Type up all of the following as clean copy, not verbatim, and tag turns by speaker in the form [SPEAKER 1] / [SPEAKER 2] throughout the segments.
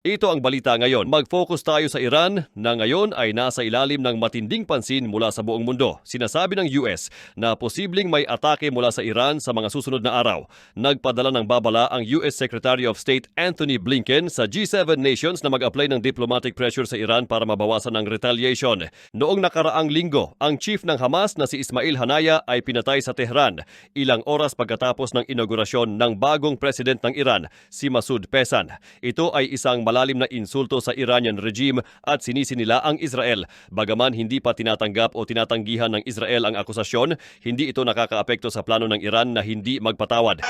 [SPEAKER 1] Ito ang balita ngayon. Mag-focus tayo sa Iran na ngayon ay nasa ilalim ng matinding pansin mula sa buong mundo. Sinasabi ng US na posibleng may atake mula sa Iran sa mga susunod na araw. Nagpadala ng babala ang US Secretary of State Antony Blinken sa G7 nations na mag-apply ng diplomatic pressure sa Iran para mabawasan ang retaliation. Noong nakaraang linggo, ang chief ng Hamas na si Ismail Haniyeh ay pinatay sa Tehran ilang oras pagkatapos ng inaugurasyon ng bagong president ng Iran, si Masoud Pezeshkian. Ito ay isang malalim na insulto sa Iranian regime at sinisi nila ang Israel. Bagaman hindi pa tinatanggap o tinatanggihan ng Israel ang akusasyon, hindi ito nakakaapekto sa plano ng Iran na hindi magpatawad.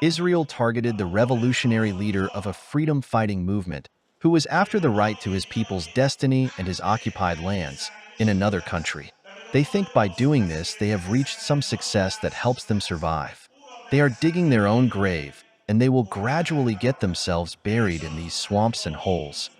[SPEAKER 2] Israel targeted the revolutionary leader of a freedom-fighting movement who was after the right to his people's destiny and his occupied lands in another country. They think by doing this, they have reached some success that helps them survive. They are digging their own grave, and they will gradually get themselves buried in these swamps and holes.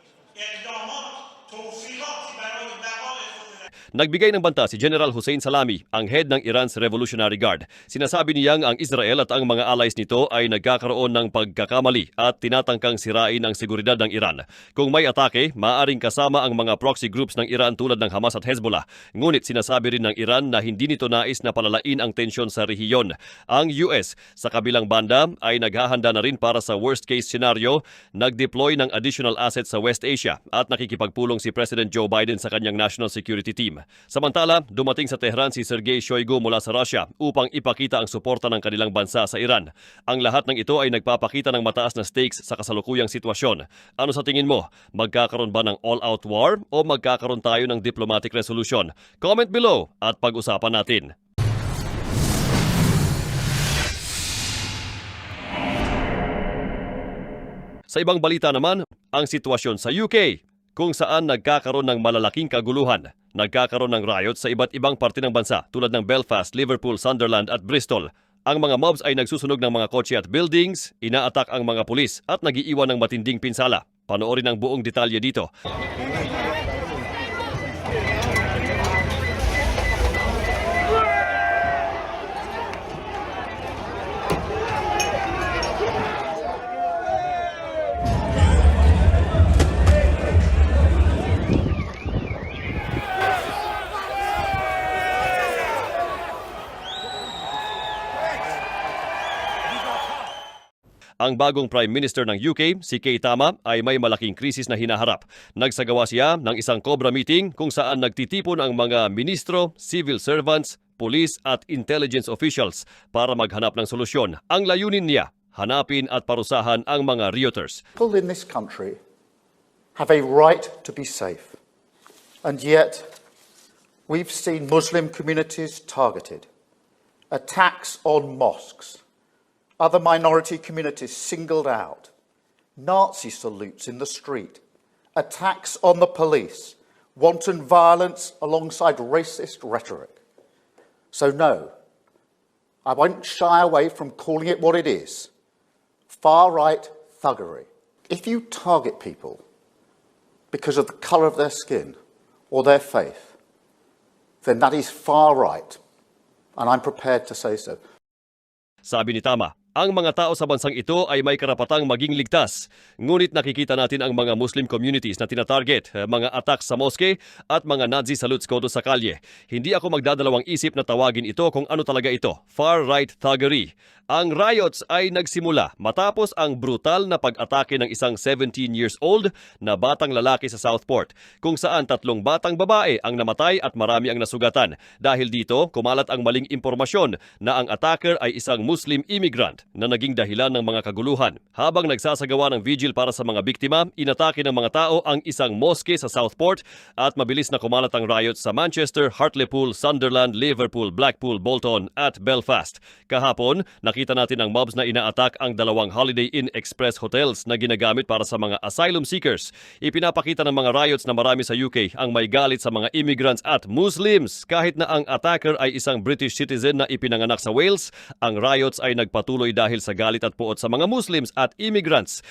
[SPEAKER 1] Nagbigay ng banta si General Hossein Salami, ang head ng Iran's Revolutionary Guard. Sinasabi niyang ang Israel at ang mga allies nito ay nagkakaroon ng pagkakamali at tinatangkang sirain ang seguridad ng Iran. Kung may atake, maaaring kasama ang mga proxy groups ng Iran tulad ng Hamas at Hezbollah. Ngunit sinasabi rin ng Iran na hindi nito nais na palalain ang tensyon sa rehiyon. Ang US, sa kabilang banda, ay naghahanda na rin para sa worst-case scenario, nag-deploy ng additional assets sa West Asia at nakikipagpulong si President Joe Biden sa kanyang national security team. Samantala, dumating sa Tehran si Sergei Shoigu mula sa Russia upang ipakita ang suporta ng kanilang bansa sa Iran. Ang lahat ng ito ay nagpapakita ng mataas na stakes sa kasalukuyang sitwasyon. Ano sa tingin mo? Magkakaroon ba ng all-out war o magkakaroon tayo ng diplomatic resolution? Comment below at pag-usapan natin. Sa ibang balita naman, ang sitwasyon sa UK, kung saan nagkakaroon ng malalaking kaguluhan. Nagkakaroon ng riot sa iba't ibang parte ng bansa tulad ng Belfast, Liverpool, Sunderland at Bristol. Ang mga mobs ay nagsusunog ng mga kotse at buildings, inaatak ang mga pulis at nagiiwan ng matinding pinsala. Panoorin ang buong detalye dito. Ang bagong Prime Minister ng UK, si Keir Starmer, ay may malaking krisis na hinaharap. Nagsagawa siya ng isang Cobra meeting kung saan nagtitipon ang mga ministro, civil servants, police at intelligence officials para maghanap ng solusyon. Ang layunin niya, hanapin at parusahan ang mga rioters.
[SPEAKER 3] People in this country have a right to be safe. And yet, we've seen Muslim communities targeted, attacks on mosques, other minority communities singled out, Nazi salutes in the street, attacks on the police, wanton violence alongside racist rhetoric. So no, I won't shy away from calling it what it is, far-right thuggery. If you target people because of the colour of their skin or their faith, then that is far-right, and I'm prepared to say so.
[SPEAKER 1] Sabi ni Tama, ang mga tao sa bansang ito ay may karapatang maging ligtas. Ngunit nakikita natin ang mga Muslim communities na tinatarget, mga attacks sa moske at mga Nazi salutes kodo sa kalye. Hindi ako magdadalawang isip na tawagin ito kung ano talaga ito, far-right thuggery. Ang riots ay nagsimula matapos ang brutal na pag-atake ng isang 17 years old na batang lalaki sa Southport, kung saan 3 batang babae ang namatay at marami ang nasugatan. Dahil dito, kumalat ang maling impormasyon na ang attacker ay isang Muslim immigrant na naging dahilan ng mga kaguluhan. Habang nagsasagawa ng vigil para sa mga biktima, inatake ng mga tao ang isang moske sa Southport at mabilis na kumalat ang riots sa Manchester, Hartlepool, Sunderland, Liverpool, Blackpool, Bolton at Belfast. Kahapon, nakita natin ang mobs na inaatak ang 2 Holiday Inn Express hotels na ginagamit para sa mga asylum seekers. Ipinapakita ng mga riots na marami sa UK ang may galit sa mga immigrants at Muslims. Kahit na ang attacker ay isang British citizen na ipinanganak sa Wales, ang riots ay nagpatuloy dahil sa galit at puot sa mga Muslims at immigrants.